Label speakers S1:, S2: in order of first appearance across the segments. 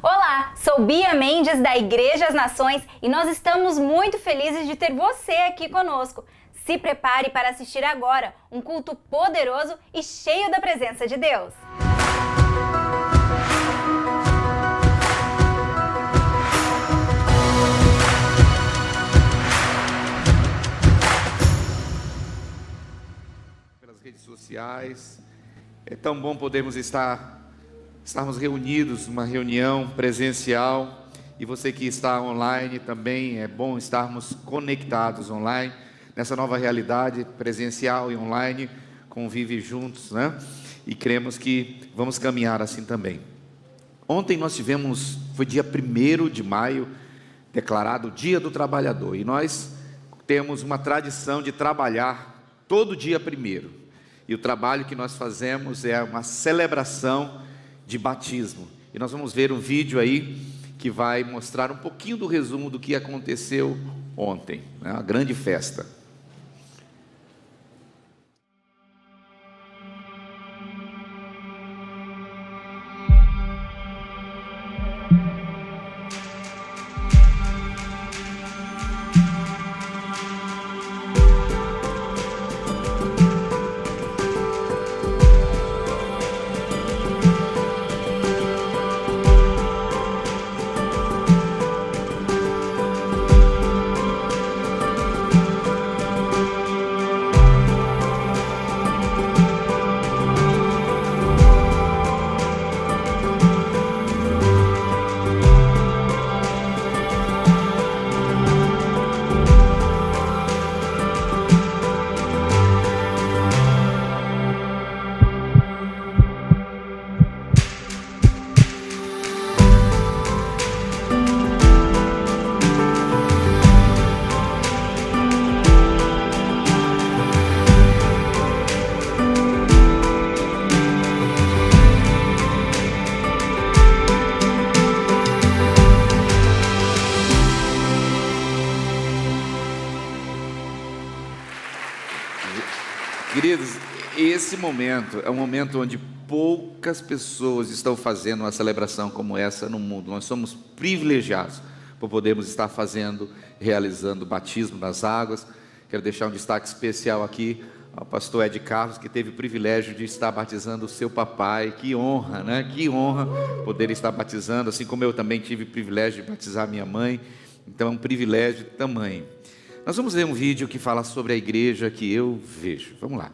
S1: Olá, sou Bia Mendes da Igreja As Nações e nós estamos muito felizes de ter você aqui conosco. Se prepare para assistir agora um culto poderoso e cheio da presença de Deus.
S2: Pelas redes sociais, é tão bom podermos estarmos reunidos numa reunião presencial, e você que está online também, é bom estarmos conectados online nessa nova realidade presencial e online, convive juntos, né? E cremos que vamos caminhar assim também. Ontem nós foi dia 1º de maio, declarado o Dia do Trabalhador, e nós temos uma tradição de trabalhar todo dia 1º, e o trabalho que nós fazemos é uma celebração de batismo, e nós vamos ver um vídeo aí que vai mostrar um pouquinho do resumo do que aconteceu ontem, né? Uma grande festa. Queridos, esse momento é um momento onde poucas pessoas estão fazendo uma celebração como essa no mundo. Nós somos privilegiados por podermos estar realizando o batismo nas águas. Quero deixar um destaque especial aqui ao pastor Ed Carlos, que teve o privilégio de estar batizando o seu papai. Que honra, né? Que honra poder estar batizando, assim como eu também tive o privilégio de batizar minha mãe. Então é um privilégio de tamanho. Nós vamos ver um vídeo que fala sobre a igreja que eu vejo. Vamos lá.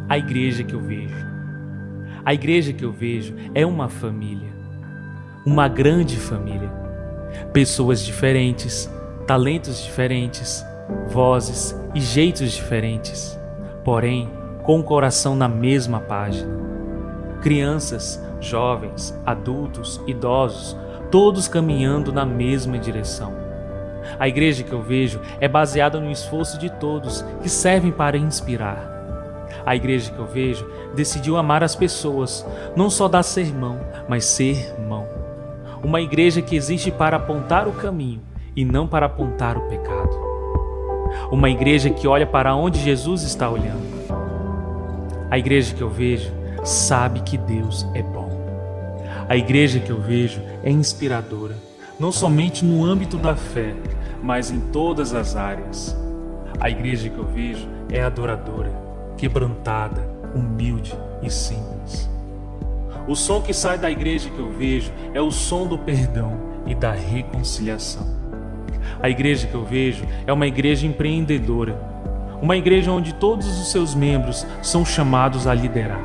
S3: A igreja que eu vejo. A igreja que eu vejo é uma família. Uma grande família. Pessoas diferentes, talentos diferentes, vozes e jeitos diferentes, porém com o coração na mesma página. Crianças, jovens, adultos, idosos, todos caminhando na mesma direção. A igreja que eu vejo é baseada no esforço de todos que servem para inspirar. A igreja que eu vejo decidiu amar as pessoas, não só dar sermão, mas ser irmão. Uma igreja que existe para apontar o caminho e não para apontar o pecado. Uma igreja que olha para onde Jesus está olhando. A igreja que eu vejo sabe que Deus é bom. A igreja que eu vejo é inspiradora, não somente no âmbito da fé, mas em todas as áreas. A igreja que eu vejo é adoradora, quebrantada, humilde e simples. O som que sai da igreja que eu vejo é o som do perdão e da reconciliação. A igreja que eu vejo é uma igreja empreendedora, uma igreja onde todos os seus membros são chamados a liderar.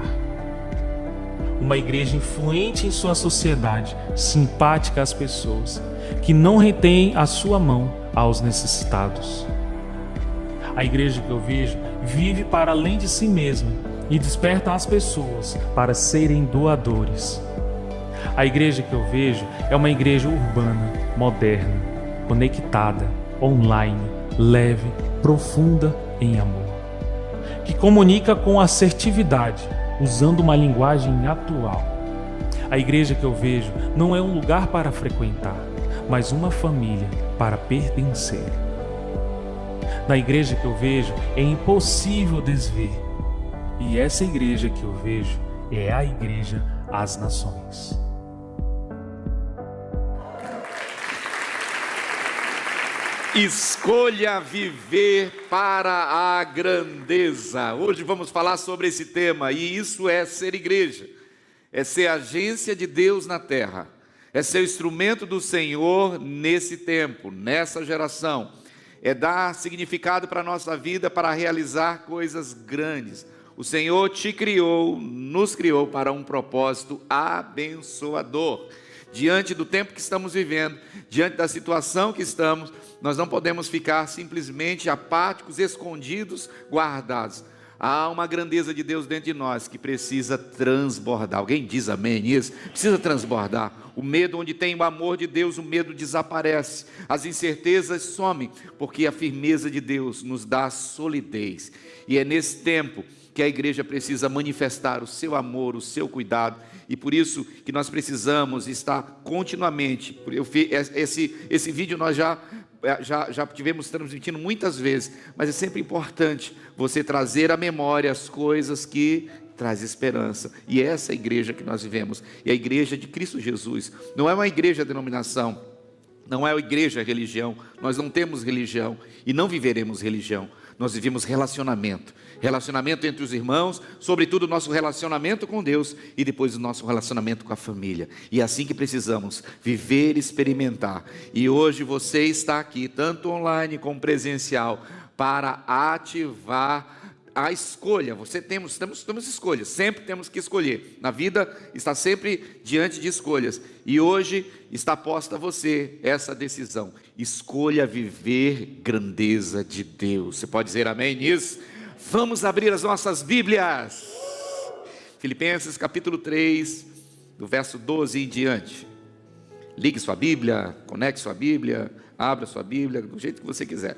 S3: Uma igreja influente em sua sociedade, simpática às pessoas, que não retém a sua mão aos necessitados. A igreja que eu vejo vive para além de si mesma e desperta as pessoas para serem doadores. A igreja que eu vejo é uma igreja urbana, moderna, conectada, online, leve, profunda em amor, que comunica com assertividade, usando uma linguagem atual. A igreja que eu vejo não é um lugar para frequentar, mas uma família para pertencer. Na igreja que eu vejo é impossível desver. E essa igreja que eu vejo é a igreja às nações.
S2: Escolha viver para a grandeza. Hoje vamos falar sobre esse tema, e isso é ser igreja, é ser agência de Deus na terra, é ser o instrumento do Senhor nesse tempo, nessa geração, é dar significado para a nossa vida, para realizar coisas grandes. O Senhor te criou, nos criou para um propósito abençoador. Diante do tempo que estamos vivendo, diante da situação que estamos, nós não podemos ficar simplesmente apáticos, escondidos, guardados. Há uma grandeza de Deus dentro de nós que precisa transbordar. Alguém diz amém nisso? Precisa transbordar. O medo, onde tem o amor de Deus, o medo desaparece. As incertezas somem, porque a firmeza de Deus nos dá solidez. E é nesse tempo que a igreja precisa manifestar o seu amor, o seu cuidado, e por isso que nós precisamos estar continuamente. Esse vídeo nós já tivemos transmitindo muitas vezes, mas é sempre importante você trazer à memória as coisas que traz esperança, e é essa igreja que nós vivemos, é a igreja de Cristo Jesus. Não é uma igreja denominação, não é uma igreja religião. Nós não temos religião e não viveremos religião. Nós vivemos relacionamento entre os irmãos, sobretudo o nosso relacionamento com Deus, e depois o nosso relacionamento com a família. E é assim que precisamos viver e experimentar. E hoje você está aqui, tanto online como presencial, para ativar a escolha. Temos escolhas, sempre temos que escolher. Na vida está sempre diante de escolhas, e hoje está posta a você essa decisão. Escolha viver grandeza de Deus. Você pode dizer amém nisso? Vamos abrir as nossas Bíblias. Filipenses capítulo 3, do verso 12 em diante. Ligue sua Bíblia, conecte sua Bíblia, abra sua Bíblia, do jeito que você quiser.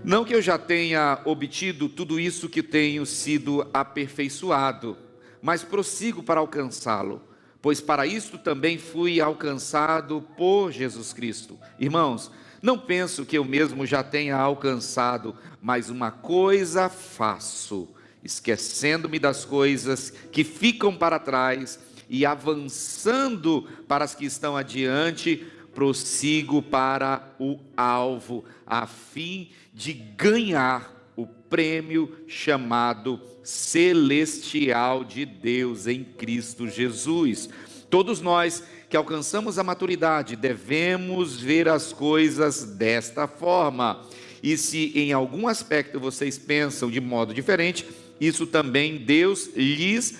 S2: Não que eu já tenha obtido tudo isso que tenho sido aperfeiçoado, mas prossigo para alcançá-lo, pois para isto também fui alcançado por Jesus Cristo. Irmãos, não penso que eu mesmo já tenha alcançado, mas uma coisa faço, esquecendo-me das coisas que ficam para trás e avançando para as que estão adiante, prossigo para o alvo, a fim de ganhar o prêmio chamado celestial de Deus em Cristo Jesus. Todos nós que alcançamos a maturidade devemos ver as coisas desta forma. E se em algum aspecto vocês pensam de modo diferente, isso também Deus lhes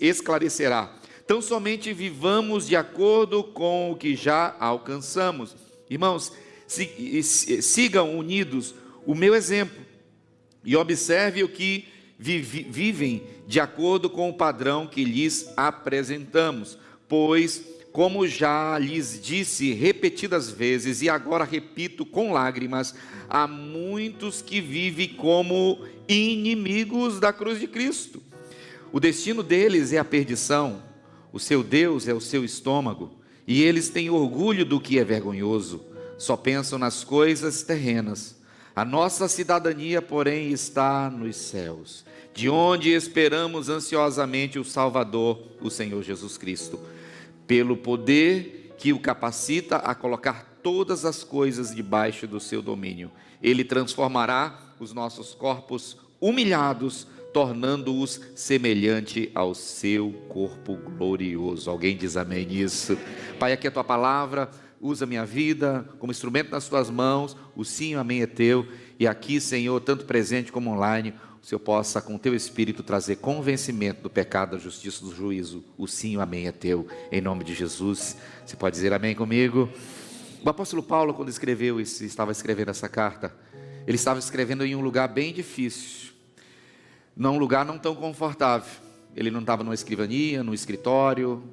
S2: esclarecerá. Então somente vivamos de acordo com o que já alcançamos. Irmãos, sigam unidos o meu exemplo e observe o que vivem de acordo com o padrão que lhes apresentamos. Pois, como já lhes disse repetidas vezes, e agora repito com lágrimas, há muitos que vivem como inimigos da cruz de Cristo. O destino deles é a perdição. O seu Deus é o seu estômago, e eles têm orgulho do que é vergonhoso, só pensam nas coisas terrenas. A nossa cidadania, porém, está nos céus, de onde esperamos ansiosamente o Salvador, o Senhor Jesus Cristo, pelo poder que o capacita a colocar todas as coisas debaixo do seu domínio. Ele transformará os nossos corpos humilhados, tornando-os semelhante ao seu corpo glorioso. Alguém diz amém nisso? Pai, aqui é a tua palavra, usa a minha vida como instrumento nas tuas mãos, o sim e o amém é teu, e aqui, Senhor, tanto presente como online, o Senhor possa com o teu Espírito trazer convencimento do pecado, da justiça, do juízo. O sim e o amém é teu, em nome de Jesus. Você pode dizer amém comigo? O apóstolo Paulo, quando estava escrevendo essa carta, ele estava escrevendo em um lugar bem difícil, num lugar não tão confortável. Ele não estava numa escrivania, no escritório,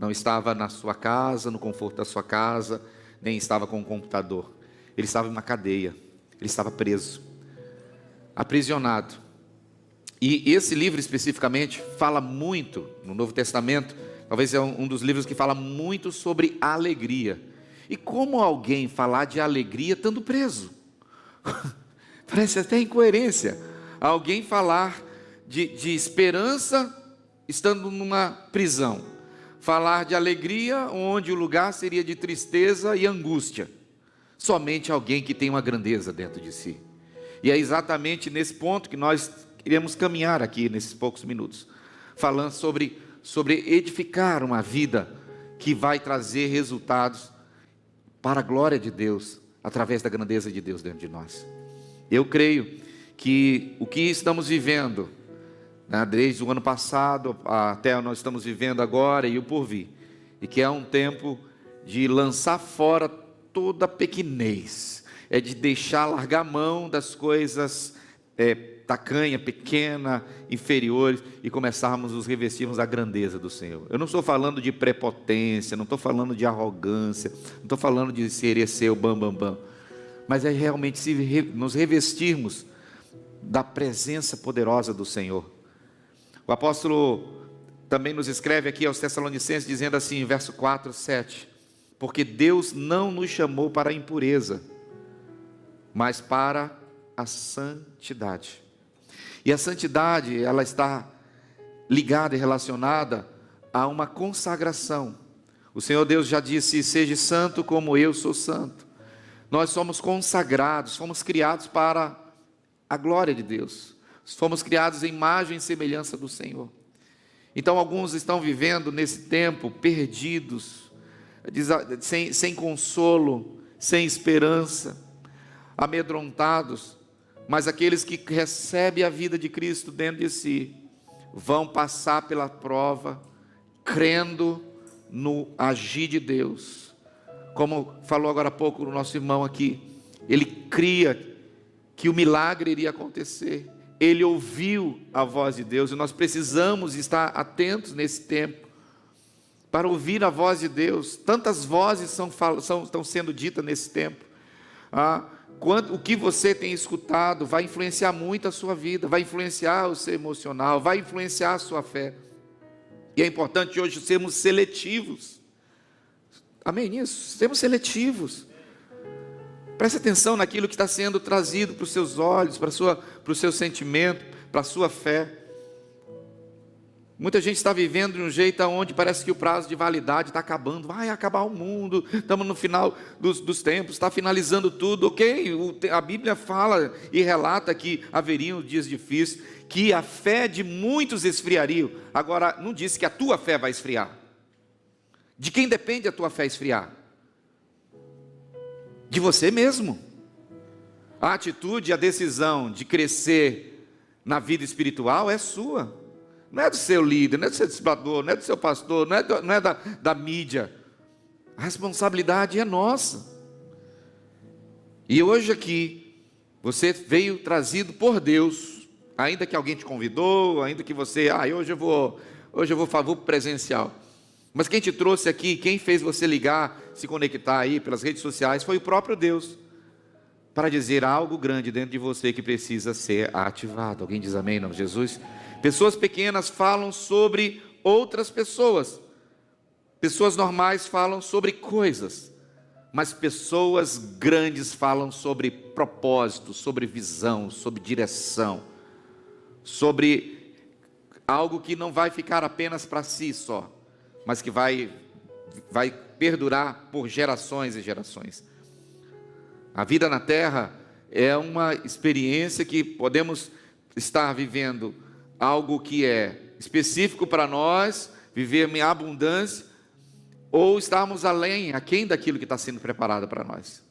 S2: não estava na sua casa, no conforto da sua casa, nem estava com um computador. Ele estava em uma cadeia, ele estava preso, aprisionado. E esse livro especificamente fala muito, no Novo Testamento, talvez é um dos livros que fala muito sobre alegria. E como alguém falar de alegria estando preso? Parece até incoerência. alguém falar de esperança estando numa prisão, falar de alegria onde o lugar seria de tristeza e angústia. Somente alguém que tem uma grandeza dentro de si. E é exatamente nesse ponto que nós iremos caminhar aqui nesses poucos minutos, falando sobre edificar uma vida que vai trazer resultados para a glória de Deus, através da grandeza de Deus dentro de nós. Eu creio que o que estamos vivendo, desde o ano passado até nós estamos vivendo agora e o porvir, e que é um tempo de lançar fora toda pequenez, é de largar a mão das coisas tacanha, pequena, inferiores, e começarmos a nos revestirmos da grandeza do Senhor. Eu não estou falando de prepotência, não estou falando de arrogância, não estou falando de ser o bam, mas é realmente nos revestirmos da presença poderosa do Senhor. O apóstolo também nos escreve aqui aos Tessalonicenses, dizendo assim, em verso 4, 7, porque Deus não nos chamou para a impureza, mas para a santidade. E a santidade, ela está ligada e relacionada a uma consagração. O Senhor Deus já disse, seja santo como eu sou santo. Nós somos consagrados, fomos criados para a glória de Deus. Fomos criados em imagem e semelhança do Senhor. Então alguns estão vivendo nesse tempo perdidos, sem consolo, sem esperança, amedrontados. Mas aqueles que recebem a vida de Cristo dentro de si, vão passar pela prova, crendo no agir de Deus. Como falou agora há pouco o nosso irmão aqui, ele cria que o milagre iria acontecer. Ele ouviu a voz de Deus, e nós precisamos estar atentos nesse tempo, para ouvir a voz de Deus. Tantas vozes estão sendo ditas nesse tempo. O que você tem escutado vai influenciar muito a sua vida, vai influenciar o seu emocional, vai influenciar a sua fé. E é importante hoje sermos seletivos. Amém nisso? Sermos seletivos. Preste atenção naquilo que está sendo trazido para os seus olhos, para o seu sentimento, para a sua fé. Muita gente está vivendo de um jeito onde parece que o prazo de validade está acabando. Vai acabar o mundo, estamos no final dos tempos, está finalizando tudo. Ok, a Bíblia fala e relata que haveriam dias difíceis, que a fé de muitos esfriaria. Agora, não disse que a tua fé vai esfriar. De quem depende a tua fé esfriar? De você mesmo. A atitude, a decisão de crescer na vida espiritual é sua. Não é do seu líder, não é do seu discipulador, não é do seu pastor, não é da mídia. A responsabilidade é nossa. E hoje aqui, você veio trazido por Deus, ainda que alguém te convidou, ainda que você, hoje eu vou para o presencial. Mas quem te trouxe aqui, quem fez você ligar, se conectar aí pelas redes sociais, foi o próprio Deus, para dizer algo grande dentro de você que precisa ser ativado. Alguém diz amém em nome de Jesus? Pessoas pequenas falam sobre outras pessoas. Pessoas normais falam sobre coisas. Mas pessoas grandes falam sobre propósito, sobre visão, sobre direção. Sobre algo que não vai ficar apenas para si só, mas que vai perdurar por gerações e gerações. A vida na terra é uma experiência que podemos estar vivendo algo que é específico para nós, viver em abundância, ou estarmos aquém daquilo que está sendo preparado para nós.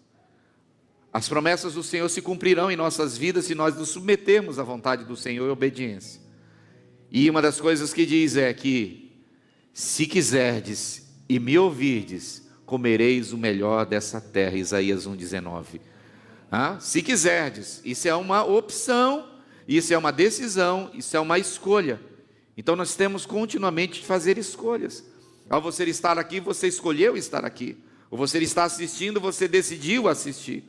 S2: As promessas do Senhor se cumprirão em nossas vidas se nós nos submetermos à vontade do Senhor em obediência. E uma das coisas que diz é que, se quiserdes e me ouvirdes, comereis o melhor dessa terra. Isaías 1,19. Se quiserdes, isso é uma opção, isso é uma decisão, isso é uma escolha. Então nós temos continuamente de fazer escolhas. Ao você estar aqui, você escolheu estar aqui. Ou você está assistindo, você decidiu assistir.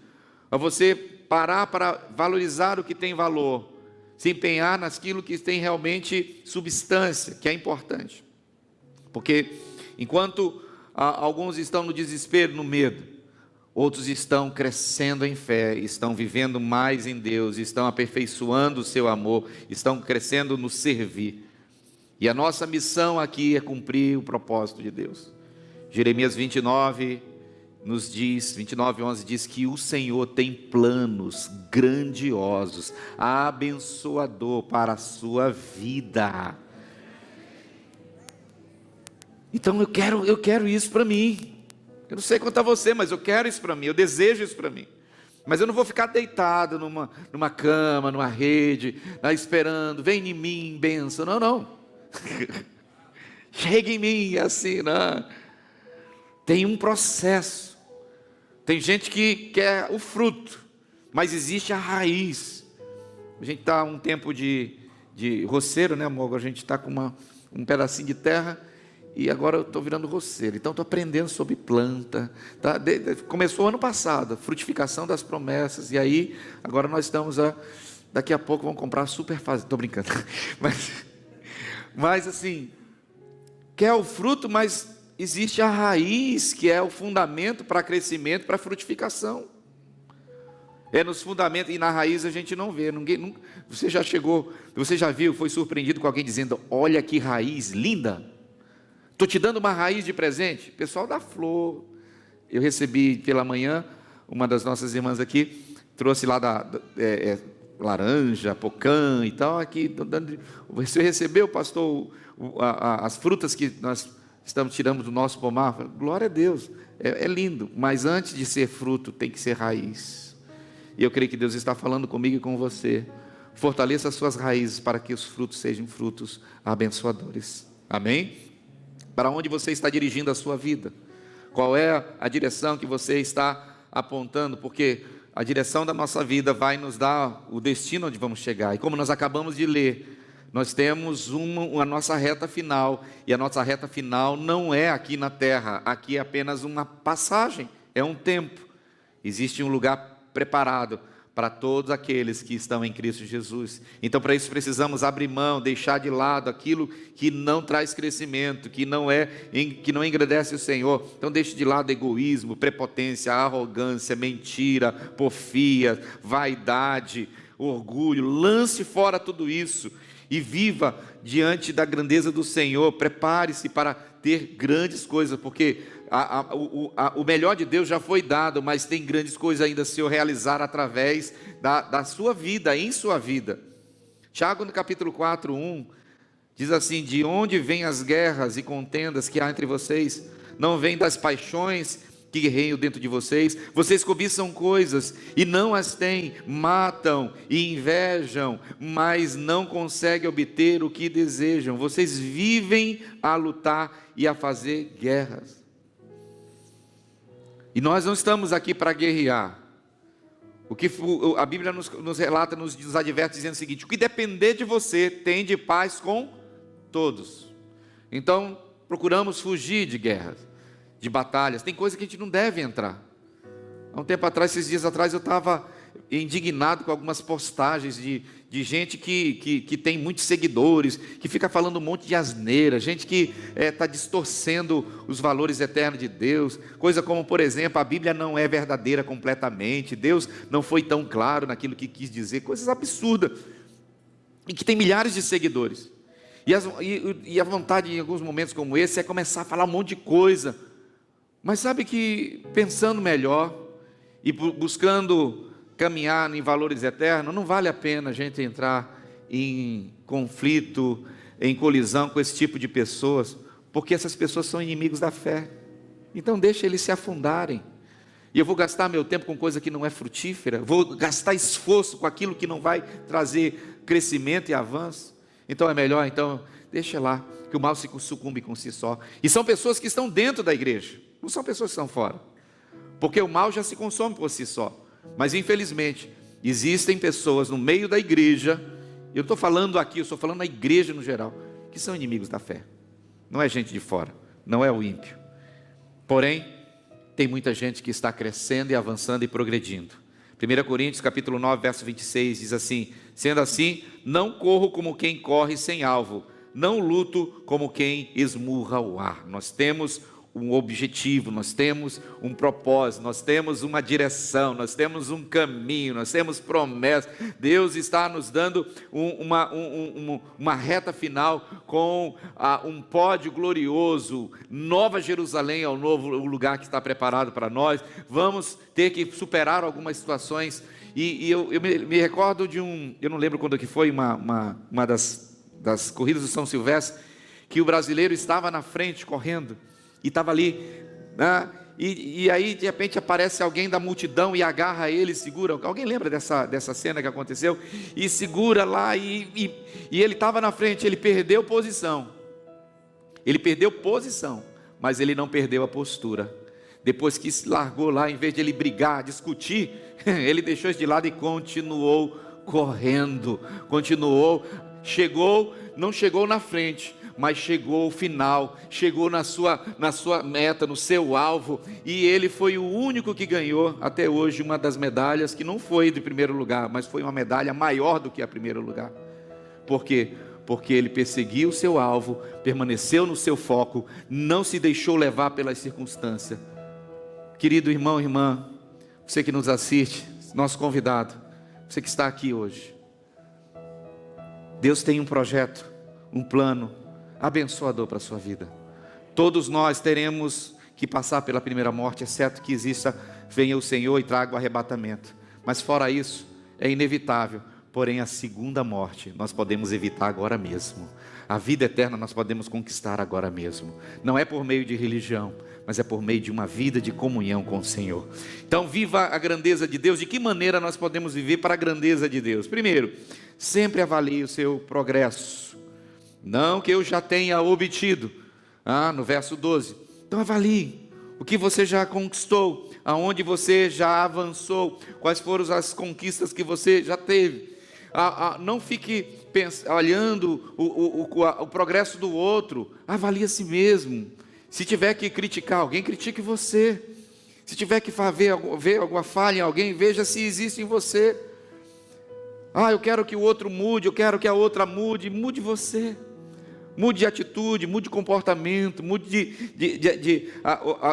S2: Ao você parar para valorizar o que tem valor, se empenhar naquilo que tem realmente substância, que é importante. Porque enquanto alguns estão no desespero, no medo, Outros estão crescendo em fé, estão vivendo mais em Deus, estão aperfeiçoando o seu amor, estão crescendo no servir. E a nossa missão aqui é cumprir o propósito de Deus. Jeremias 29 nos diz, 29:11 diz que o Senhor tem planos grandiosos, abençoador para a sua vida. Então eu quero isso para mim. Eu não sei quanto a você, mas eu quero isso para mim, eu desejo isso para mim. Mas eu não vou ficar deitado numa cama, numa rede, esperando, vem em mim, bênção. Não. Chega em mim, assim, não. Tem um processo. Tem gente que quer o fruto, mas existe a raiz. A gente está um tempo de roceiro, né, amor? A gente está com um pedacinho de terra. E agora eu estou virando roceiro, então estou aprendendo sobre planta. Tá? Começou ano passado, frutificação das promessas. E aí, agora nós estamos daqui a pouco vamos comprar a super fase. Estou brincando. Mas assim, quer o fruto, mas existe a raiz, que é o fundamento para crescimento, para frutificação. É nos fundamentos e na raiz a gente não vê. Você já viu, foi surpreendido com alguém dizendo: olha que raiz linda. Estou te dando uma raiz de presente. Pessoal da flor. Eu recebi pela manhã, uma das nossas irmãs aqui, trouxe lá laranja, pocã e tal. Aqui, você recebeu, pastor, as frutas que nós tiramos do nosso pomar? Glória a Deus, é lindo. Mas antes de ser fruto, tem que ser raiz. E eu creio que Deus está falando comigo e com você. Fortaleça as suas raízes para que os frutos sejam frutos abençoadores. Amém? Para onde você está dirigindo a sua vida? Qual é a direção que você está apontando? Porque a direção da nossa vida vai nos dar o destino onde vamos chegar. E como nós acabamos de ler, nós temos a nossa reta final. E a nossa reta final não é aqui na terra. Aqui é apenas uma passagem, é um tempo. Existe um lugar preparado para todos aqueles que estão em Cristo Jesus. Então, para isso precisamos abrir mão, deixar de lado aquilo que não traz crescimento, que não engrandece o Senhor. Então deixe de lado egoísmo, prepotência, arrogância, mentira, porfia, vaidade, orgulho. Lance fora tudo isso e viva diante da grandeza do Senhor. Prepare-se para ter grandes coisas, porque o melhor de Deus já foi dado, mas tem grandes coisas ainda a se realizar através da sua vida, em sua vida. Tiago, no capítulo 4:1, diz assim: de onde vêm as guerras e contendas que há entre vocês? Não vêm das paixões que guerreiam dentro de vocês? Vocês cobiçam coisas e não as têm, matam e invejam, mas não conseguem obter o que desejam. Vocês vivem a lutar e a fazer guerras. E nós não estamos aqui para guerrear. O que a Bíblia nos relata, nos adverte dizendo o seguinte: o que depender de você, tem de paz com todos. Então, procuramos fugir de guerras, de batalhas. Tem coisa que a gente não deve entrar. Há um tempo atrás, esses dias atrás, eu estava indignado com algumas postagens de gente que tem muitos seguidores, que fica falando um monte de asneira, gente que está distorcendo os valores eternos de Deus, coisa como, por exemplo, a Bíblia não é verdadeira completamente, Deus não foi tão claro naquilo que quis dizer, coisas absurdas, e que tem milhares de seguidores, e a vontade em alguns momentos como esse é começar a falar um monte de coisa, mas sabe que pensando melhor, e buscando caminhar em valores eternos, não vale a pena a gente entrar em conflito, em colisão com esse tipo de pessoas, porque essas pessoas são inimigos da fé. Então deixa eles se afundarem. E eu vou gastar meu tempo com coisa que não é frutífera, vou gastar esforço com aquilo que não vai trazer crescimento e avanço. Então é melhor, deixa lá, que o mal se sucumbe com si só. E são pessoas que estão dentro da igreja, não são pessoas que estão fora, porque o mal já se consome por si só. Mas infelizmente, existem pessoas no meio da igreja, eu estou falando aqui, eu estou falando na igreja no geral, que são inimigos da fé. Não é gente de fora, não é o ímpio. Porém, tem muita gente que está crescendo e avançando e progredindo. 1 Coríntios capítulo 9, verso 26 diz assim: sendo assim, não corro como quem corre sem alvo, não luto como quem esmurra o ar. Nós temos um objetivo, nós temos um propósito, nós temos uma direção, nós temos um caminho, nós temos promessa. Deus está nos dando uma reta final com um pódio glorioso. Nova Jerusalém é o novo lugar que está preparado para nós. Vamos ter que superar algumas situações. E eu me recordo de eu não lembro quando que foi, uma das corridas do São Silvestre, que o brasileiro estava na frente correndo, e estava ali, né? E aí de repente aparece alguém da multidão e agarra ele, segura. Alguém lembra dessa cena que aconteceu? E segura lá, e ele estava na frente, ele perdeu posição, mas ele não perdeu a postura. Depois que se largou lá, em vez de ele brigar, discutir, ele deixou isso de lado e continuou correndo, não chegou na frente, mas chegou ao final, chegou na sua meta, no seu alvo, e ele foi o único que ganhou até hoje uma das medalhas, que não foi de primeiro lugar, mas foi uma medalha maior do que a primeiro lugar. Por quê? Porque ele perseguiu o seu alvo, permaneceu no seu foco, não se deixou levar pelas circunstâncias. Querido irmão, irmã, você que nos assiste, nosso convidado, você que está aqui hoje, Deus tem um projeto, um plano abençoador para a sua vida. Todos nós teremos que passar pela primeira morte, exceto que venha o Senhor e traga o arrebatamento. Mas fora isso, é inevitável. Porém, a segunda morte nós podemos evitar agora mesmo. A vida eterna nós podemos conquistar agora mesmo. Não é por meio de religião, mas é por meio de uma vida de comunhão com o Senhor. Então, viva a grandeza de Deus. De que maneira nós podemos viver para a grandeza de Deus? Primeiro, sempre avalie o seu progresso. Não que eu já tenha obtido. No verso 12. Então avalie o que você já conquistou, aonde você já avançou, quais foram as conquistas que você já teve. Não fique olhando o progresso do outro. Avalie a si mesmo. Se tiver que criticar alguém, critique você. Se tiver que ver alguma falha em alguém, veja se existe em você. Eu quero que o outro mude, eu quero que a outra mude. Mude você. Mude de atitude, mude de comportamento, mude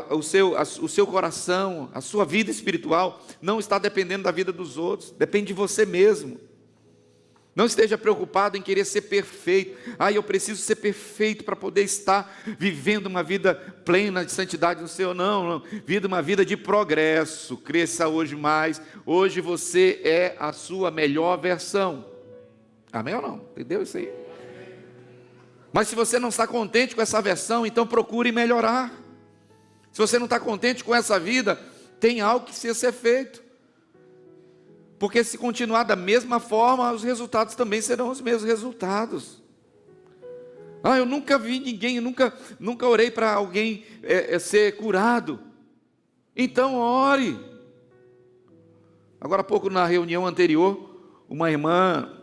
S2: o seu coração. A sua vida espiritual não está dependendo da vida dos outros, depende de você mesmo. Não esteja preocupado em querer ser perfeito. Eu preciso ser perfeito para poder estar vivendo uma vida plena de santidade no Senhor. Não. Uma vida de progresso. Cresça hoje mais. Hoje você é a sua melhor versão. Amém ou não? Entendeu isso aí? Mas se você não está contente com essa versão, então procure melhorar. Se você não está contente com essa vida, tem algo que precisa ser feito. Porque se continuar da mesma forma, os resultados também serão os mesmos resultados. Eu nunca vi ninguém, nunca orei para alguém ser curado. Então ore. Agora há pouco, na reunião anterior, uma irmã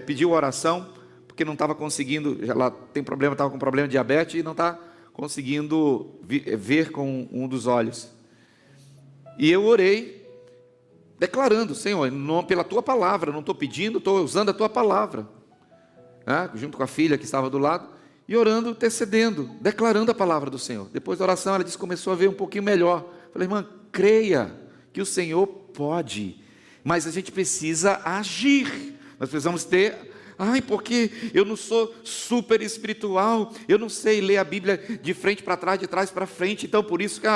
S2: pediu oração, porque não estava conseguindo, ela estava com problema de diabetes e não está conseguindo ver com um dos olhos. E eu orei, declarando: Senhor, pela tua palavra, não estou pedindo, estou usando a tua palavra, junto com a filha que estava do lado, e orando, intercedendo, declarando a palavra do Senhor. Depois da oração, ela disse que começou a ver um pouquinho melhor. Falei: irmã, creia que o Senhor pode, mas a gente precisa agir. Nós precisamos ter... porque eu não sou super espiritual, eu não sei ler a Bíblia de frente para trás, de trás para frente. Então por isso que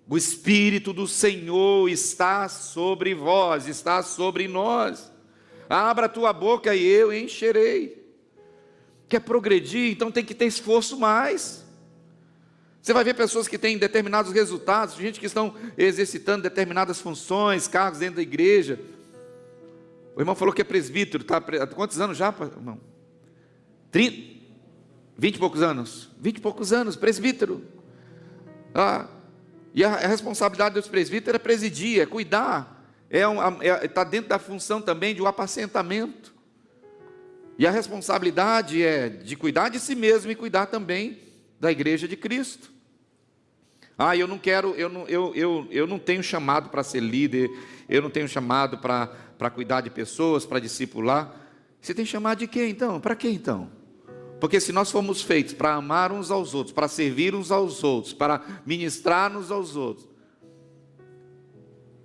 S2: o Espírito do Senhor está sobre vós, está sobre nós. Abra a tua boca e eu encherei. Quer progredir? Então tem que ter esforço mais. Você vai ver pessoas que têm determinados resultados, gente que estão exercitando determinadas funções, cargos dentro da igreja. O irmão falou que é presbítero, tá? Há quantos anos já, irmão? 20 e poucos anos. 20 e poucos anos, presbítero. E a responsabilidade dos presbíteros é presidir, é cuidar. Está dentro da função também de um apacentamento. E a responsabilidade é de cuidar de si mesmo e cuidar também da igreja de Cristo. Eu não tenho chamado para ser líder, eu não tenho chamado para cuidar de pessoas, para discipular. Você tem chamado de quê então? Para quê então? Porque se nós fomos feitos para amar uns aos outros, para servir uns aos outros, para ministrar uns aos outros,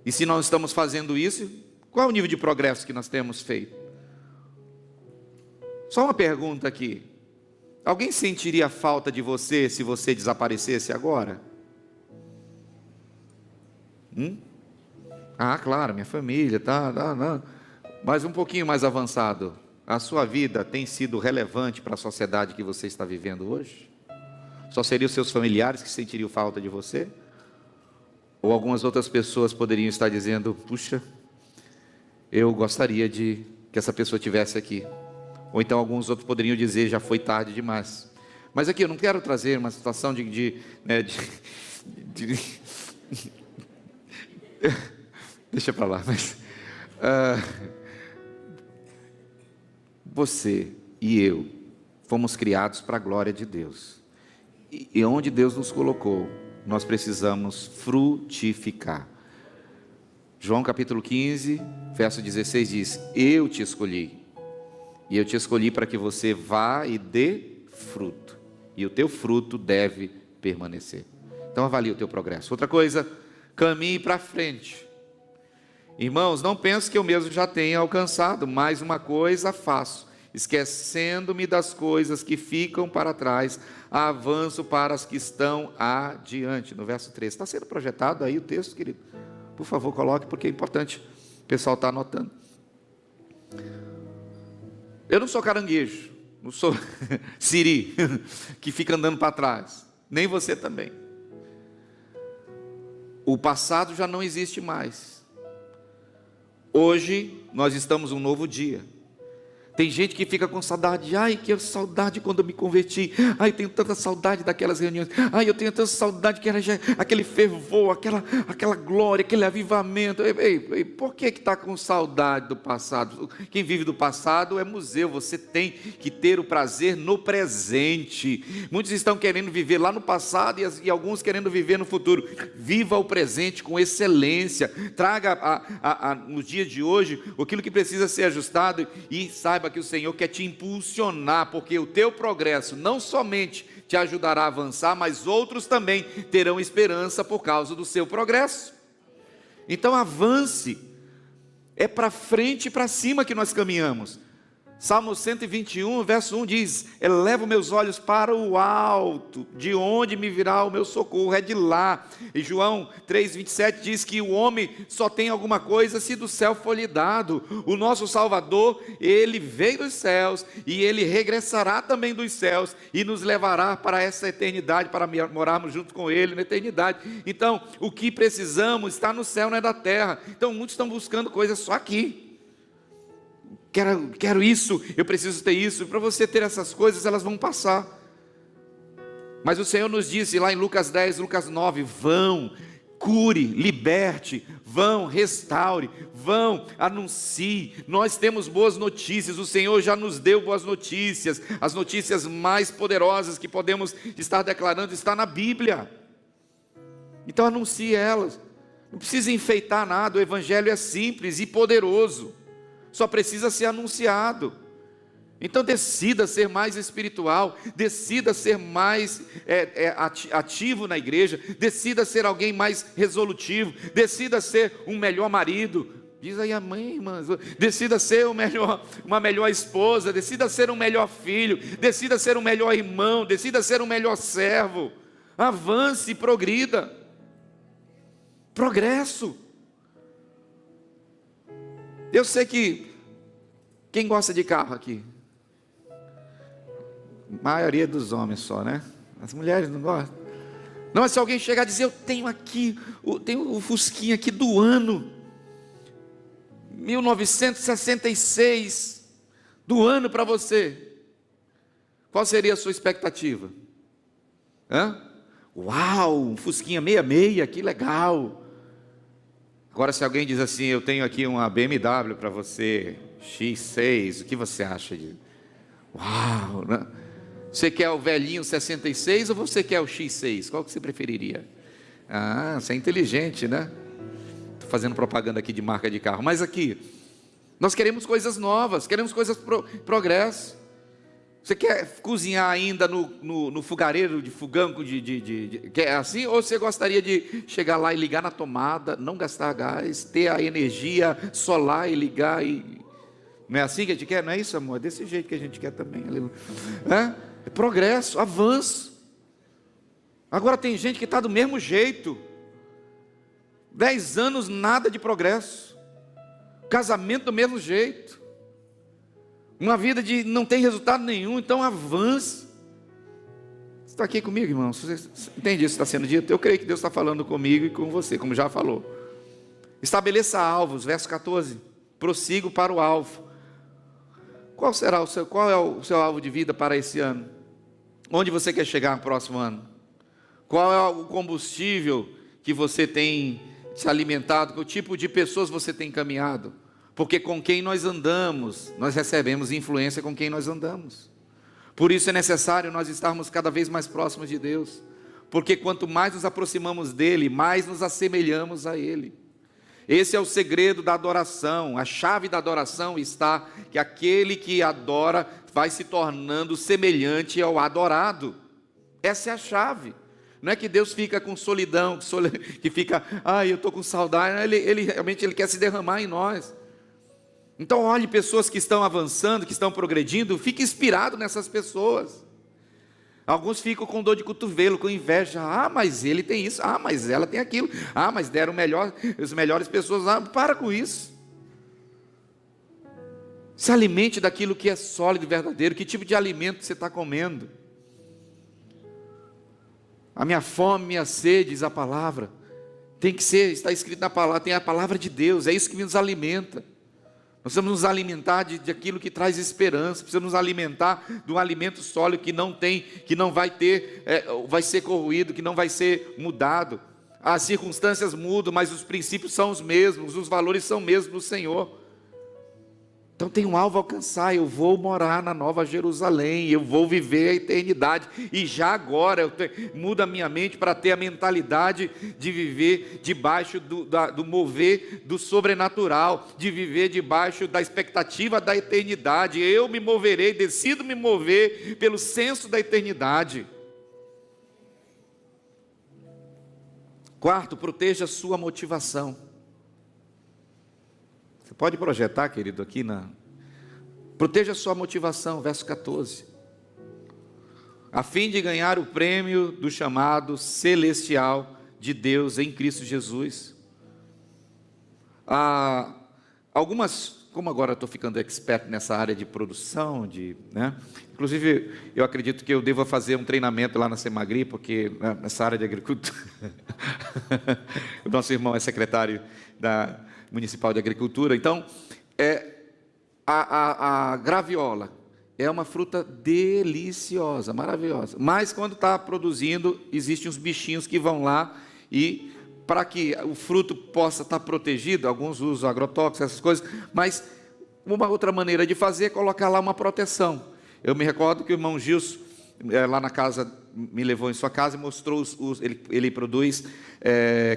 S2: e se nós estamos fazendo isso, qual é o nível de progresso que nós temos feito? Só uma pergunta aqui. Alguém sentiria falta de você se você desaparecesse agora? Ah, claro, minha família, tá. Mas um pouquinho mais avançado. A sua vida tem sido relevante para a sociedade que você está vivendo hoje? Só seriam os seus familiares que sentiriam falta de você? Ou algumas outras pessoas poderiam estar dizendo: puxa, eu gostaria de que essa pessoa estivesse aqui. Ou então alguns outros poderiam dizer: já foi tarde demais. Mas aqui eu não quero trazer uma situação deixa para lá, mas você e eu fomos criados para a glória de Deus. E onde Deus nos colocou, nós precisamos frutificar. João capítulo 15, verso 16 diz: eu te escolhi. E eu te escolhi para que você vá e dê fruto. E o teu fruto deve permanecer. Então avalie o teu progresso. Outra coisa, caminhe para frente. Irmãos, não pense que eu mesmo já tenha alcançado. Mais uma coisa faço: esquecendo-me das coisas que ficam para trás, avanço para as que estão adiante. No verso 13. Está sendo projetado aí o texto, querido? Por favor, coloque, porque é importante. O pessoal está anotando. Eu não sou caranguejo, não sou siri, que fica andando para trás. Nem você também. O passado já não existe mais. Hoje nós estamos um novo dia. Tem gente que fica com saudade. Ai, que saudade quando eu me converti. Ai, tenho tanta saudade daquelas reuniões. Ai, eu tenho tanta saudade que era aquele fervor, aquela glória, aquele avivamento. Ei, por que está com saudade do passado? Quem vive do passado é museu. Você tem que ter o prazer no presente. Muitos estão querendo viver lá no passado e alguns querendo viver no futuro. Viva o presente com excelência. Traga nos dias de hoje aquilo que precisa ser ajustado e saiba que o Senhor quer te impulsionar, porque o teu progresso não somente te ajudará a avançar, mas outros também terão esperança por causa do seu progresso. Então avance, é para frente e para cima que nós caminhamos. Salmo 121, verso 1 diz: elevo meus olhos para o alto, de onde me virá o meu socorro? É de lá. E João 3,27 diz que o homem só tem alguma coisa se do céu for lhe dado. O nosso Salvador, ele veio dos céus e ele regressará também dos céus e nos levará para essa eternidade, para morarmos junto com ele na eternidade. Então, o que precisamos está no céu, não é da terra. Então, muitos estão buscando coisas só aqui. Quero isso, eu preciso ter isso. Para você ter essas coisas, elas vão passar. Mas o Senhor nos disse lá em Lucas 10, Lucas 9: vão, cure, liberte, vão, restaure, vão, anuncie. Nós temos boas notícias, o Senhor já nos deu boas notícias. As notícias mais poderosas que podemos estar declarando está na Bíblia. Então anuncie elas. Não precisa enfeitar nada, o Evangelho é simples e poderoso. Só precisa ser anunciado. Então decida ser mais espiritual, decida ser mais ativo na igreja, decida ser alguém mais resolutivo, decida ser um melhor marido. Diz aí a mãe, irmã, decida ser uma melhor esposa, decida ser um melhor filho, decida ser um melhor irmão, decida ser um melhor servo. Avance e progrida. Progresso. Eu sei que quem gosta de carro aqui? A maioria dos homens só, né? As mulheres não gostam. Não, mas se alguém chegar a dizer: eu tenho aqui, tenho o Fusquinha aqui do ano 1966, do ano para você, qual seria a sua expectativa? Uau, um Fusquinha 66, que legal. Agora, se alguém diz assim: eu tenho aqui uma BMW para você, X6, o que você acha de... Uau, né? Você quer o velhinho 66 ou você quer o X6? Qual que você preferiria? Ah, você é inteligente, né? Estou fazendo propaganda aqui de marca de carro. Mas aqui, nós queremos coisas novas, queremos coisas progresso. Você quer cozinhar ainda no fogareiro de fogão, quer assim? Ou você gostaria de chegar lá e ligar na tomada, não gastar gás, ter a energia solar e ligar e... Não é assim que a gente quer? Não é isso, amor? É desse jeito que a gente quer também. É progresso, avanço. Agora tem gente que está do mesmo jeito. 10 anos, nada de progresso. Casamento do mesmo jeito. Uma vida de não tem resultado nenhum, então avance. Você está aqui comigo, irmão? Você entende isso que está sendo dito? Eu creio que Deus está falando comigo e com você, como já falou. Estabeleça alvos, verso 14. Prossigo para o alvo. Qual é o seu alvo de vida para esse ano? Onde você quer chegar no próximo ano? Qual é o combustível que você tem se alimentado? Que tipo de pessoas você tem caminhado? Porque com quem nós andamos, nós recebemos influência com quem nós andamos. Por isso é necessário nós estarmos cada vez mais próximos de Deus. Porque quanto mais nos aproximamos dEle, mais nos assemelhamos a Ele. Esse é o segredo da adoração. A chave da adoração está que aquele que adora vai se tornando semelhante ao adorado. Essa é a chave. Não é que Deus fica com solidão, que fica, eu estou com saudade. Ele realmente quer se derramar em nós. Então olhe pessoas que estão avançando, que estão progredindo, fique inspirado nessas pessoas. Alguns ficam com dor de cotovelo, com inveja. Mas ele tem isso, mas ela tem aquilo. Mas deram as melhores pessoas. Para com isso. Se alimente daquilo que é sólido e verdadeiro. Que tipo de alimento você está comendo? A minha fome, minha sede, diz a palavra, tem que ser, está escrito na palavra, tem a palavra de Deus, é isso que nos alimenta. Nós precisamos nos alimentar de aquilo que traz esperança, precisamos nos alimentar de um alimento sólido que não vai ter, vai ser corroído, que não vai ser mudado. As circunstâncias mudam, mas os princípios são os mesmos, os valores são os mesmos do Senhor. Então tem um alvo a alcançar, eu vou morar na Nova Jerusalém, eu vou viver a eternidade, e já agora muda a minha mente para ter a mentalidade de viver debaixo do mover do sobrenatural, de viver debaixo da expectativa da eternidade. Eu me moverei, decido me mover pelo senso da eternidade. Quarto, proteja a sua motivação. Você pode projetar, querido, aqui proteja a sua motivação, verso 14. A fim de ganhar o prêmio do chamado celestial de Deus em Cristo Jesus. Como agora eu estou ficando expert nessa área de produção, inclusive eu acredito que eu devo fazer um treinamento lá na Semagri, porque nessa área de agricultura, o nosso irmão é secretário da Municipal de Agricultura. Então, a graviola é uma fruta deliciosa, maravilhosa, mas quando está produzindo, existem uns bichinhos que vão lá e para que o fruto possa estar protegido, alguns usam agrotóxicos, essas coisas, mas uma outra maneira de fazer é colocar lá uma proteção. Eu me recordo que o irmão Gilson, lá na casa, me levou em sua casa e mostrou ele produz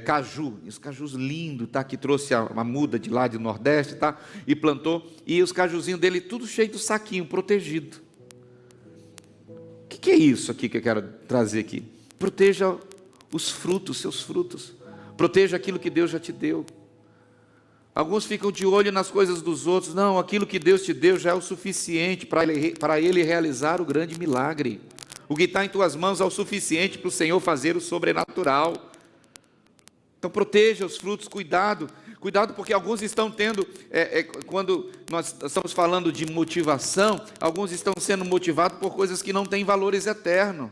S2: caju, os cajus lindos, que trouxe uma muda de lá do Nordeste, e plantou, e os cajuzinhos dele tudo cheio do saquinho, protegido. O que é isso aqui que eu quero trazer aqui? Proteja os frutos, seus frutos, proteja aquilo que Deus já te deu. Alguns ficam de olho nas coisas dos outros. Não, aquilo que Deus te deu já é o suficiente para Ele realizar o grande milagre. O que está em tuas mãos é o suficiente para o Senhor fazer o sobrenatural. Então proteja os frutos, cuidado porque alguns estão tendo, quando nós estamos falando de motivação, alguns estão sendo motivados por coisas que não têm valores eternos.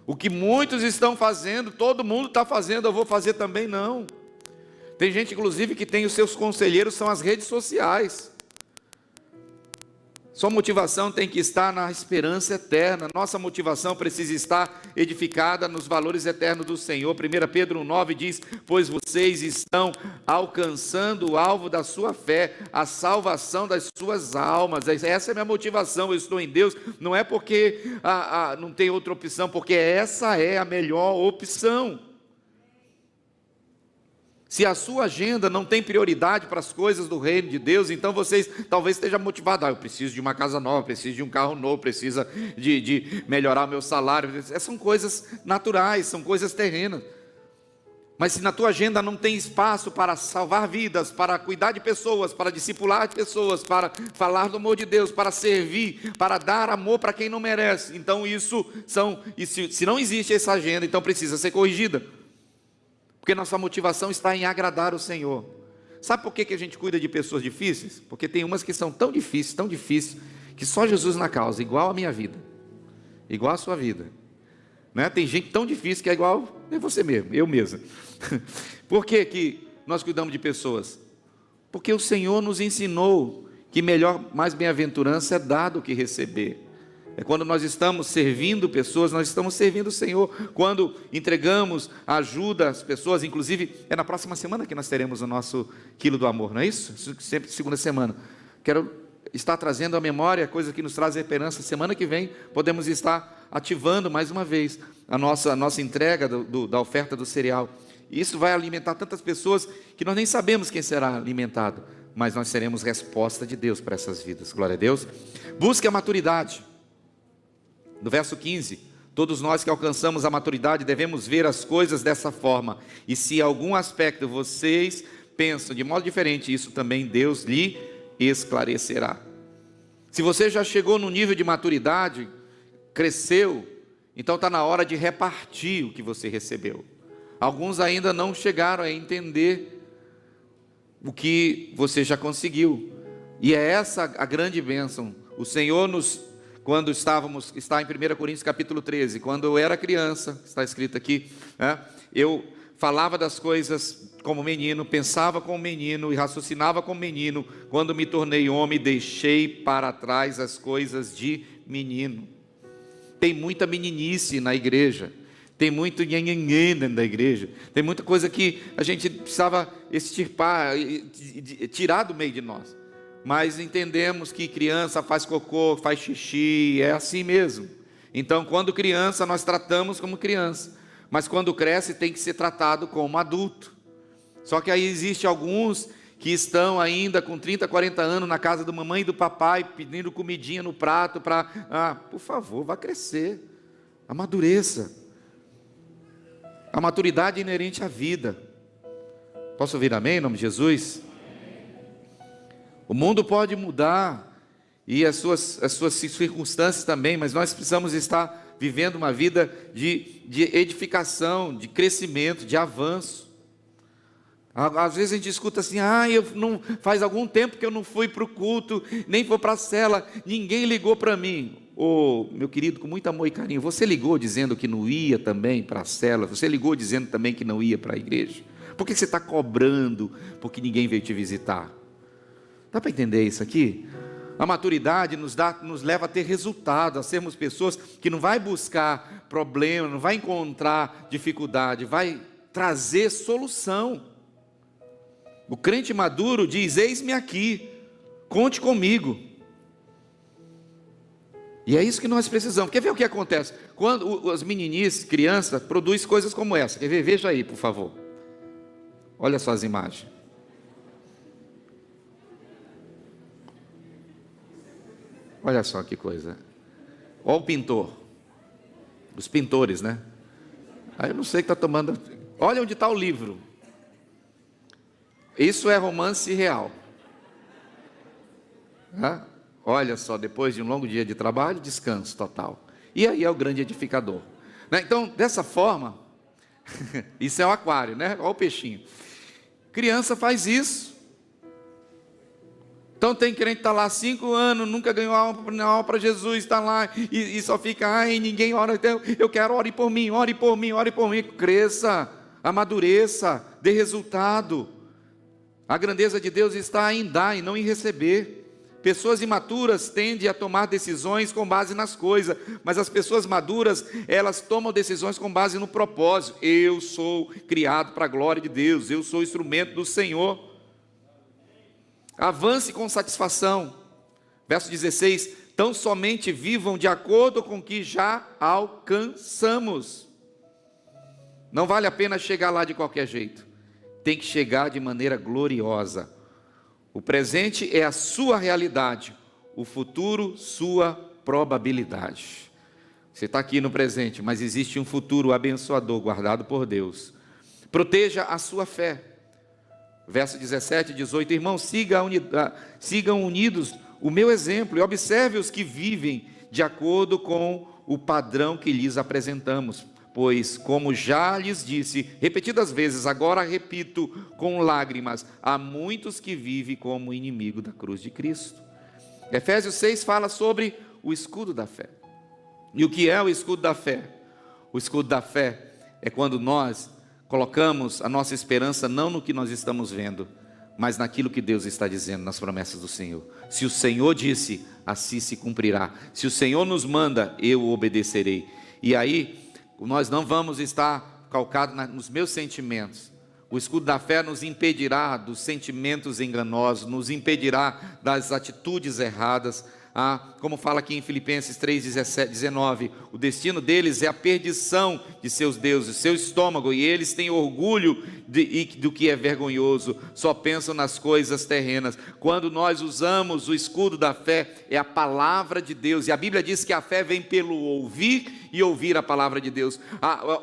S2: O que muitos estão fazendo, todo mundo está fazendo, eu vou fazer também, não. Tem gente, inclusive, que tem os seus conselheiros, são as redes sociais. Sua motivação tem que estar na esperança eterna. Nossa motivação precisa estar edificada nos valores eternos do Senhor. 1 Pedro 1,9 diz: pois vocês estão alcançando o alvo da sua fé, a salvação das suas almas. Essa é a minha motivação, eu estou em Deus, não é porque não tem outra opção, porque essa é a melhor opção. Se a sua agenda não tem prioridade para as coisas do reino de Deus, então você talvez esteja motivado. Eu preciso de uma casa nova, preciso de um carro novo, preciso de melhorar o meu salário. Essas são coisas naturais, são coisas terrenas. Mas se na tua agenda não tem espaço para salvar vidas, para cuidar de pessoas, para discipular pessoas, para falar do amor de Deus, para servir, para dar amor para quem não merece, então se não existe essa agenda, então precisa ser corrigida. Porque nossa motivação está em agradar o Senhor. Sabe por que a gente cuida de pessoas difíceis? Porque tem umas que são tão difíceis, que só Jesus na causa, igual a minha vida, igual a sua vida. Né? Tem gente tão difícil que é igual você mesmo, eu mesmo. Por que nós cuidamos de pessoas? Porque o Senhor nos ensinou que mais bem-aventurança é dar do que receber. É quando nós estamos servindo pessoas, nós estamos servindo o Senhor. Quando entregamos ajuda às pessoas, inclusive, é na próxima semana que nós teremos o nosso quilo do amor, não é isso? Sempre segunda semana. Quero estar trazendo à memória coisas que nos trazem esperança. Semana que vem podemos estar ativando mais uma vez a nossa entrega da oferta do cereal. E isso vai alimentar tantas pessoas que nós nem sabemos quem será alimentado, mas nós seremos resposta de Deus para essas vidas. Glória a Deus. Busque a maturidade. No verso 15, todos nós que alcançamos a maturidade devemos ver as coisas dessa forma. E se em algum aspecto vocês pensam de modo diferente, isso também Deus lhe esclarecerá. Se você já chegou no nível de maturidade, cresceu, então está na hora de repartir o que você recebeu. Alguns ainda não chegaram a entender o que você já conseguiu. E é essa a grande bênção. O Senhor quando está em 1 Coríntios capítulo 13, quando eu era criança, está escrito aqui, eu falava das coisas como menino, pensava como menino e raciocinava como menino. Quando me tornei homem, deixei para trás as coisas de menino. Tem muita meninice na igreja, tem muito nhenhenhen dentro da igreja, tem muita coisa que a gente precisava extirpar, tirar do meio de nós. Mas entendemos que criança faz cocô, faz xixi, é assim mesmo. Então, quando criança, nós tratamos como criança, mas quando cresce, tem que ser tratado como adulto. Só que aí existe alguns que estão ainda com 30, 40 anos na casa da mamãe e do papai, pedindo comidinha no prato para... por favor, vá crescer, amadureça. A maturidade é inerente à vida. Posso ouvir amém em nome de Jesus? O mundo pode mudar e as suas circunstâncias também, mas nós precisamos estar vivendo uma vida de edificação, de crescimento, de avanço. Às vezes a gente escuta assim, faz algum tempo que eu não fui para o culto, nem fui para a cela, ninguém ligou para mim. Meu querido, com muito amor e carinho, você ligou dizendo que não ia também para a cela? Você ligou dizendo também que não ia para a igreja? Por que você está cobrando porque ninguém veio te visitar? Dá para entender isso aqui? A maturidade nos leva a ter resultado, a sermos pessoas que não vai buscar problema, não vai encontrar dificuldade, vai trazer solução. O crente maduro diz, eis-me aqui, conte comigo. E é isso que nós precisamos. Quer ver o que acontece? Quando as meninices, crianças, produzem coisas como essa. Quer ver? Veja aí, por favor. Olha só as imagens. Olha só que coisa. Olha o pintor. Os pintores, né? Aí eu não sei o que está tomando. Olha onde está o livro. Isso é romance real. Olha só, depois de um longo dia de trabalho, descanso total. E aí é o grande edificador. Então, dessa forma, isso é o aquário, né? Olha o peixinho. Criança faz isso. Então tem crente que está lá há 5 anos, nunca ganhou alma para Jesus, está lá e só fica, ninguém ora, então eu quero, ore por mim, ore por mim, ore por mim. Cresça, amadureça, dê resultado. A grandeza de Deus está em dar e não em receber. Pessoas imaturas tendem a tomar decisões com base nas coisas, mas as pessoas maduras, elas tomam decisões com base no propósito. Eu sou criado para a glória de Deus, eu sou instrumento do Senhor. Avance com satisfação. Verso 16, tão somente vivam de acordo com o que já alcançamos. Não vale a pena chegar lá de qualquer jeito. tem que chegar de maneira gloriosa. O presente é a sua realidade, o futuro, sua probabilidade. Você está aqui no presente, mas existe um futuro abençoador, guardado por Deus. Proteja a sua fé. Verso 17 e 18, irmãos, sigam unidos o meu exemplo e observe os que vivem de acordo com o padrão que lhes apresentamos. Pois, como já lhes disse repetidas vezes, agora repito com lágrimas, há muitos que vivem como inimigo da cruz de Cristo. Efésios 6 fala sobre o escudo da fé. E o que é o escudo da fé? O escudo da fé é quando nós colocamos a nossa esperança não no que nós estamos vendo, mas naquilo que Deus está dizendo, nas promessas do Senhor. Se o Senhor disse, assim se cumprirá. Se o Senhor nos manda, eu obedecerei. E aí, nós não vamos estar calcados nos meus sentimentos. O escudo da fé nos impedirá dos sentimentos enganosos, nos impedirá das atitudes erradas. Como fala aqui em Filipenses 3:19, o destino deles é a perdição de seus deuses, seu estômago, e eles têm orgulho do que é vergonhoso, só pensam nas coisas terrenas. Quando nós usamos o escudo da fé, é a palavra de Deus, e a Bíblia diz que a fé vem pelo ouvir e ouvir a palavra de Deus.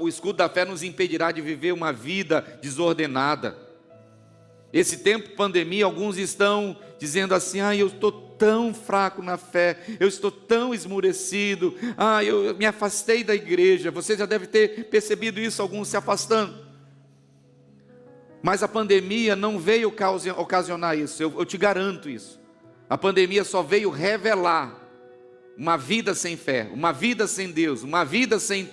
S2: O escudo da fé nos impedirá de viver uma vida desordenada. Esse tempo de pandemia, alguns estão dizendo assim, eu estou tão fraco na fé, eu estou tão esmurecido, eu me afastei da igreja. Você já deve ter percebido isso, alguns se afastando. Mas a pandemia não veio ocasionar isso, eu te garanto isso. A pandemia só veio revelar uma vida sem fé, uma vida sem Deus, uma vida sem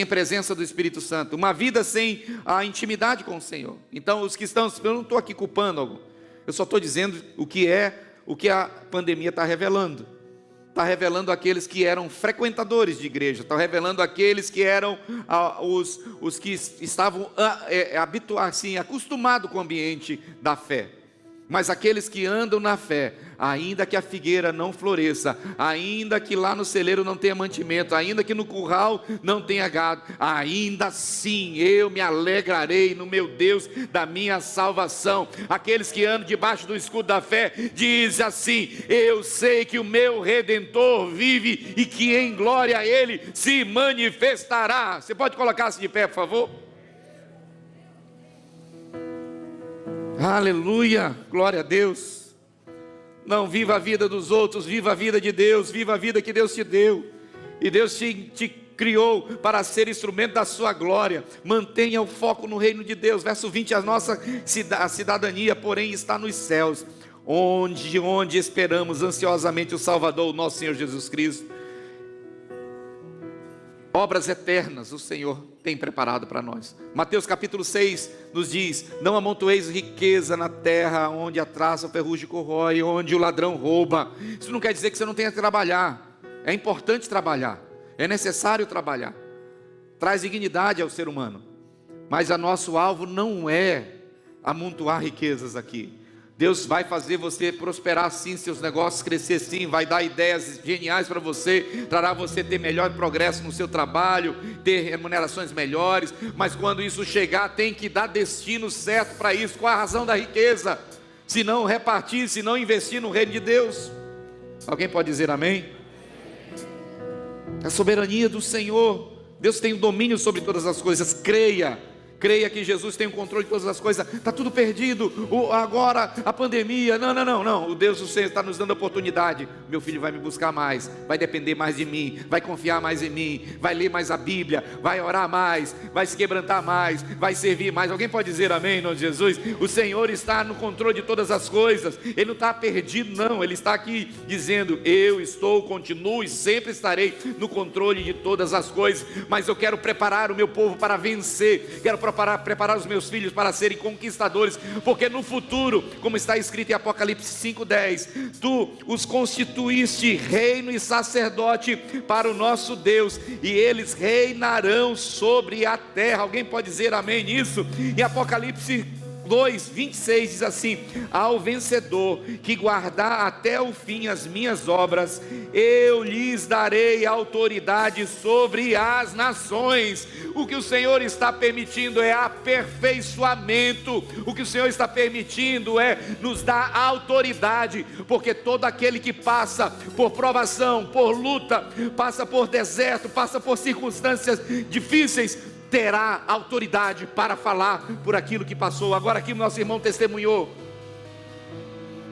S2: a presença do Espírito Santo, uma vida sem a intimidade com o Senhor. Então os que estão, eu não estou aqui culpando algum, eu só estou dizendo o que a pandemia está revelando. Está revelando aqueles que eram frequentadores de igreja, está revelando aqueles que eram os que estavam acostumados com o ambiente da fé. Mas aqueles que andam na fé, ainda que a figueira não floresça, ainda que lá no celeiro não tenha mantimento, ainda que no curral não tenha gado, ainda assim eu me alegrarei no meu Deus da minha salvação. Aqueles que andam debaixo do escudo da fé, diz assim, eu sei que o meu Redentor vive e que em glória ele se manifestará. Você pode colocar-se de pé, por favor? Aleluia, glória a Deus. Não viva a vida dos outros, viva a vida de Deus, viva a vida que Deus te deu. E Deus te criou para ser instrumento da sua glória. Mantenha o foco no reino de Deus. Verso 20, a nossa cidadania, porém, está nos céus, onde esperamos ansiosamente o Salvador, o nosso Senhor Jesus Cristo. Obras eternas o Senhor tem preparado para nós. Mateus capítulo 6 nos diz, não amontoeis riqueza na terra, onde a traça, o ferrugem corrói, onde o ladrão rouba. Isso não quer dizer que você não tenha que trabalhar. É importante trabalhar, é necessário trabalhar. Traz dignidade ao ser humano. Mas o nosso alvo não é amontoar riquezas aqui. Deus vai fazer você prosperar sim, seus negócios crescer sim, vai dar ideias geniais para você, trará você ter melhor progresso no seu trabalho, ter remunerações melhores, mas quando isso chegar, tem que dar destino certo para isso. Qual a razão da riqueza? Se não repartir, se não investir no reino de Deus. Alguém pode dizer amém? A soberania do Senhor, Deus tem o domínio sobre todas as coisas. Creia que Jesus tem o controle de todas as coisas. Está tudo perdido, agora a pandemia, não, o Deus do Senhor está nos dando oportunidade. Meu filho vai me buscar mais, vai depender mais de mim, vai confiar mais em mim, vai ler mais a Bíblia, vai orar mais, vai se quebrantar mais, vai servir mais. Alguém pode dizer amém em nome de Jesus? O Senhor está no controle de todas as coisas, Ele não está perdido não, Ele está aqui dizendo, eu estou, continuo e sempre estarei no controle de todas as coisas, mas eu quero preparar o meu povo para vencer, quero preparar os meus filhos para serem conquistadores, porque no futuro, como está escrito em Apocalipse 5:10, tu os constituíste reino e sacerdote para o nosso Deus, e eles reinarão sobre a terra. Alguém pode dizer amém nisso? Em Apocalipse 2:26 diz assim: ao vencedor que guardar até o fim as minhas obras, eu lhes darei autoridade sobre as nações. O que o Senhor está permitindo é aperfeiçoamento. O que o Senhor está permitindo é nos dar autoridade, porque todo aquele que passa por provação, por luta, passa por deserto, passa por circunstâncias difíceis, terá autoridade para falar por aquilo que passou. Agora aqui o nosso irmão testemunhou.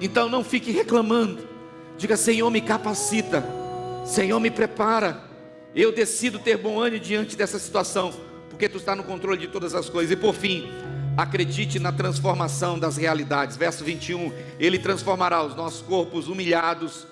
S2: Então não fique reclamando. Diga: Senhor, me capacita, Senhor, me prepara. Eu decido ter bom ânimo diante dessa situação, porque Tu está no controle de todas as coisas. E por fim, acredite na transformação das realidades. Verso 21, Ele transformará os nossos corpos humilhados,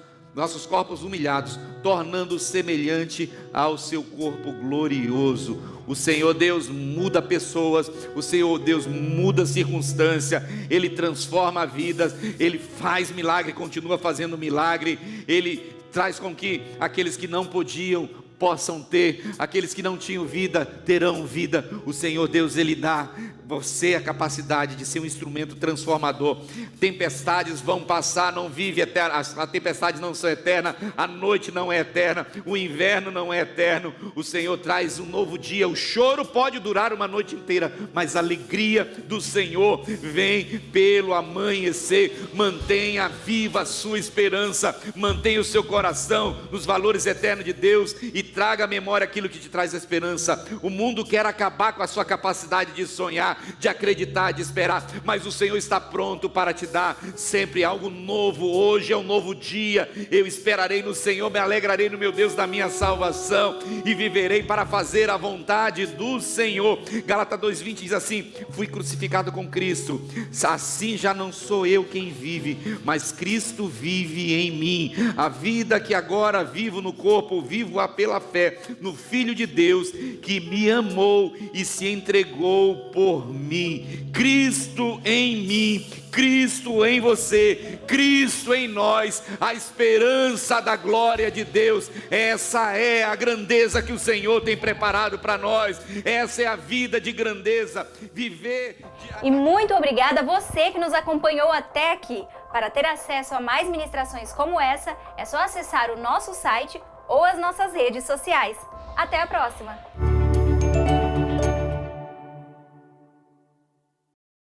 S2: tornando semelhante ao seu corpo glorioso. O Senhor Deus muda pessoas, o Senhor Deus muda circunstância, Ele transforma vidas, Ele faz milagre, continua fazendo milagre, Ele traz com que aqueles que não podiam possam ter, aqueles que não tinham vida terão vida. O Senhor Deus, Ele dá você a capacidade de ser um instrumento transformador. Tempestades vão passar, não vive eterna. As tempestades não são eternas, a noite não é eterna, o inverno não é eterno. O Senhor traz um novo dia. O choro pode durar uma noite inteira, mas a alegria do Senhor vem pelo amanhecer. Mantenha viva a sua esperança, mantenha o seu coração nos valores eternos de Deus e traga à memória aquilo que te traz esperança. O mundo quer acabar com a sua capacidade de sonhar, de acreditar, de esperar, mas o Senhor está pronto para te dar sempre algo novo. Hoje é um novo dia. Eu esperarei no Senhor, me alegrarei no meu Deus da minha salvação e viverei para fazer a vontade do Senhor. Gálatas 2:20 diz assim: fui crucificado com Cristo, assim já não sou eu quem vive, mas Cristo vive em mim. A vida que agora vivo no corpo, vivo-a pela fé no Filho de Deus, que me amou e se entregou por mim. Cristo em mim, Cristo em você, Cristo em nós, a esperança da glória de Deus. Essa é a grandeza que o Senhor tem preparado para nós. Essa é a vida de grandeza, viver
S1: E muito obrigada a você que nos acompanhou até aqui. Para ter acesso a mais ministrações como essa, é só acessar o nosso site ou as nossas redes sociais. Até a próxima!